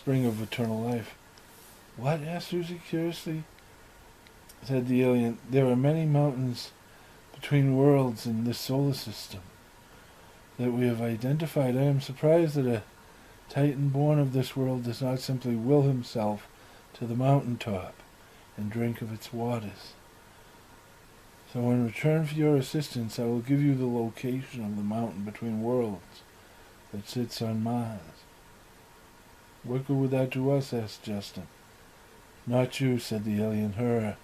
spring of eternal life. What? Asked Susie curiously. Said the alien. There are many mountains between worlds in this solar system that we have identified. I am surprised that a Titan born of this world does not simply will himself to the mountain top and drink of its waters. So in return for your assistance, I will give you the location of the mountain between worlds that sits on Mars. What good would that do us? Asked Justin. Not you, said the alien. Her.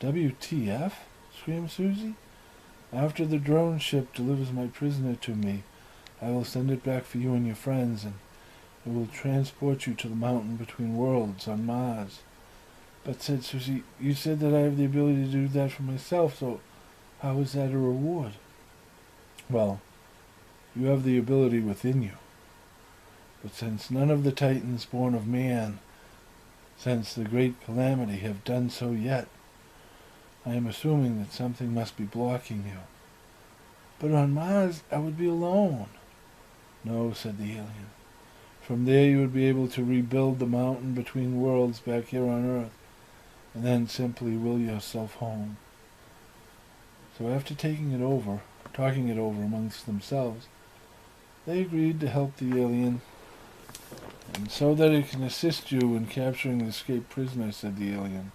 WTF? Screamed Susie. After the drone ship delivers my prisoner to me, I will send it back for you and your friends, and it will transport you to the mountain between worlds on Mars. But, said Susie, you said that I have the ability to do that for myself, so how is that a reward? Well, you have the ability within you. But since none of the Titans born of man since the great calamity have done so yet, I am assuming that something must be blocking you. But on Mars, I would be alone. No, said the alien. From there you would be able to rebuild the mountain between worlds back here on Earth, and then simply will yourself home. So after talking it over amongst themselves, they agreed to help the alien, and so that it can assist you in capturing the escaped prisoner, said the alien.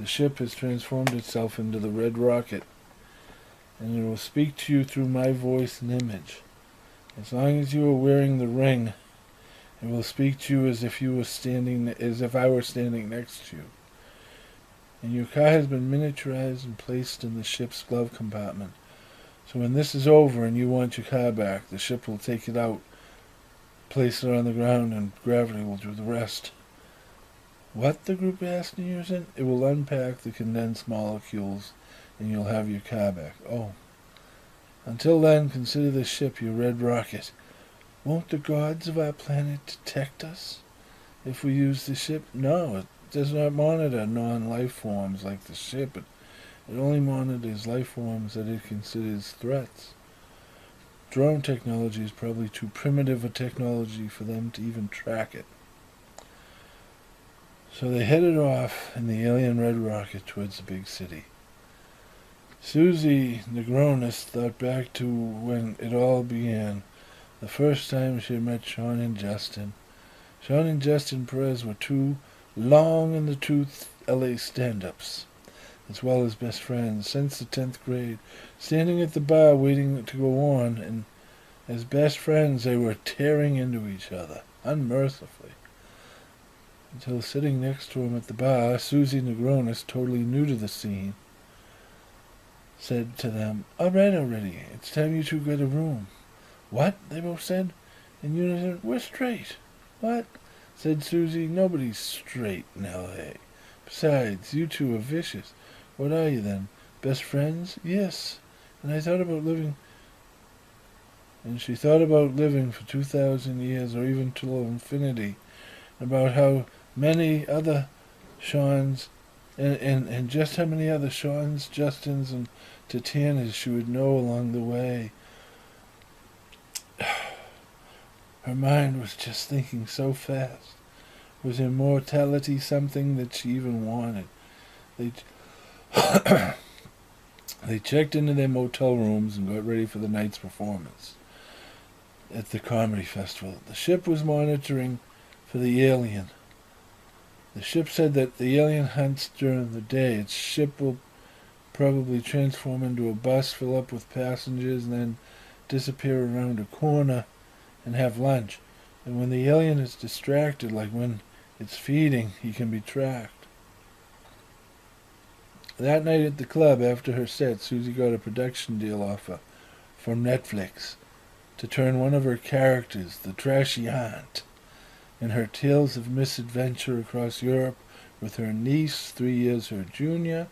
The ship has transformed itself into the Red Rocket, and it will speak to you through my voice and image. As long as you are wearing the ring, it will speak to you as if I were standing next to you. And your car has been miniaturized and placed in the ship's glove compartment. So when this is over and you want your car back, the ship will take it out, place it on the ground, and gravity will do the rest. What? The group asked in unison. It will unpack the condensed molecules, and you'll have your car back. Oh. Until then, consider the ship your Red Rocket. Won't the gods of our planet detect us if we use the ship? No, it does not monitor non-life forms like the ship. It only monitors life forms that it considers threats. Drone technology is probably too primitive a technology for them to even track it. So they headed off in the alien Red Rocket towards the big city. Susie Negronis thought back to when it all began, the first time she had met Sean and Justin. Sean and Justin Perez were two long-in-the-tooth LA stand-ups, as well as best friends since the 10th grade, standing at the bar waiting to go on, and as best friends they were tearing into each other, unmercifully. Until sitting next to him at the bar, Susie Negronis, totally new to the scene, said to them, All right already, it's time you two get a room. What? They both said in unison. We're straight. What? Said Susie. Nobody's straight in L.A. Besides, you two are vicious. What are you then? Best friends? Yes. And I thought about living... And she thought about living for 2,000 years or even till infinity. About how many other Seans and just how many other Seans, Justins, and Tatianas she would know along the way. Her mind was just thinking so fast. Was immortality something that she even wanted? They checked into their motel rooms and got ready for the night's performance at the comedy festival. The ship was monitoring for the alien. The ship said that the alien hunts during the day. Its ship will probably transform into a bus, fill up with passengers, and then disappear around a corner and have lunch. And when the alien is distracted, like when it's feeding, he can be tracked. That night at the club, after her set, Susie got a production deal offer from Netflix to turn one of her characters, the trashy aunt, in her tales of misadventure across Europe with her niece, 3 years her junior,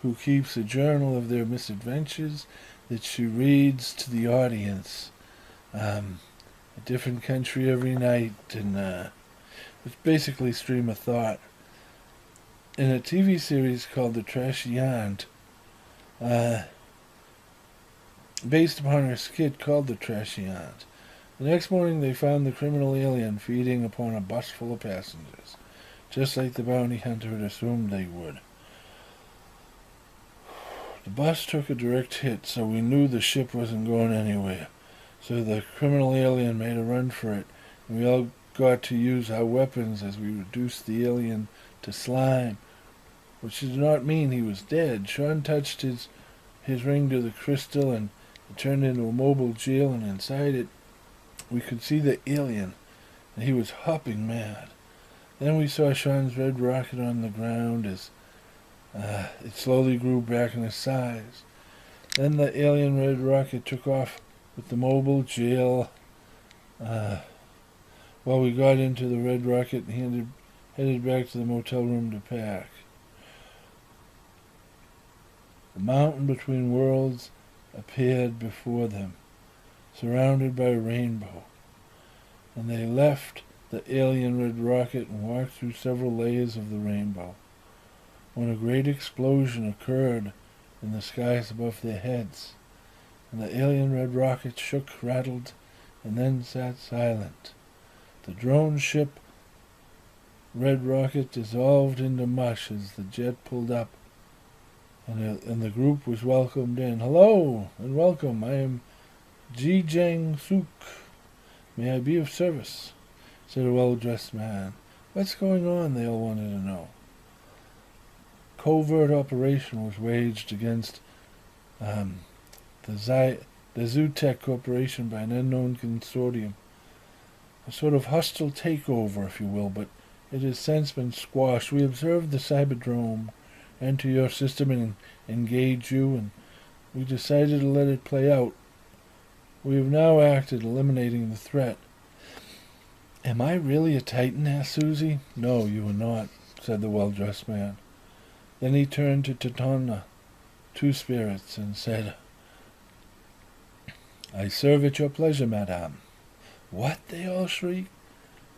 who keeps a journal of their misadventures that she reads to the audience. A different country every night, and it's basically stream of thought. In a TV series called The Trashy Aunt, based upon her skit called The Trashy Aunt, The next morning they found the criminal alien feeding upon a bus full of passengers, just like the bounty hunter had assumed they would. The bus took a direct hit, so we knew the ship wasn't going anywhere. So the criminal alien made a run for it, and we all got to use our weapons as we reduced the alien to slime, which did not mean he was dead. Sean touched his ring to the crystal, and it turned into a mobile jail, and inside it we could see the alien, and he was hopping mad. Then we saw Sean's red rocket on the ground as it slowly grew back in size. Then the alien red rocket took off with the mobile jail. While we got into the red rocket and headed back to the motel room to pack. The mountain between worlds appeared before them, surrounded by a rainbow, and they left the alien red rocket and walked through several layers of the rainbow, when a great explosion occurred in the skies above their heads, and the alien red rocket shook, rattled, and then sat silent. The drone ship red rocket dissolved into mush as the jet pulled up, and the group was welcomed in. "Hello, and welcome. I am Ji Jang Suk. May I be of service?" said a well-dressed man. "What's going on?" they all wanted to know. Covert operation was waged against the Zutec Corporation by an unknown consortium. A sort of hostile takeover, if you will, but it has since been squashed. We observed the Cyberdrome enter your system and engage you, and we decided to let it play out. We have now acted, eliminating the threat. "Am I really a Titan?" asked Susie. "No, you are not," said the well-dressed man. Then he turned to Tatana, two spirits, and said, "I serve at your pleasure, madame." "What?" they all shrieked.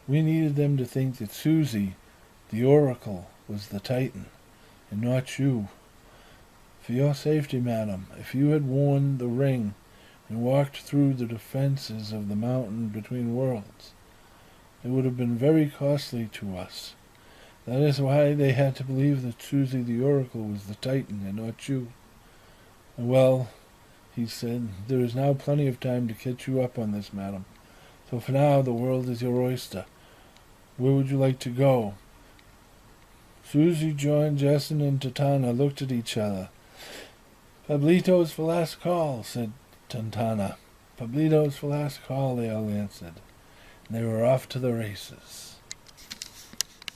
We needed them to think that Susie, the Oracle, was the Titan, and not you. For your safety, madam, if you had worn the ring and walked through the defenses of the mountain between worlds, it would have been very costly to us. That is why they had to believe that Susie the Oracle was the Titan and not you. "Well," he said, "there is now plenty of time to catch you up on this, madam. So for now, the world is your oyster. Where would you like to go?" Susie, John, Justin, and Tatana looked at each other. "Pablito's for last call," said Tatana. "Pablito's for last call," they all answered. And they were off to the races.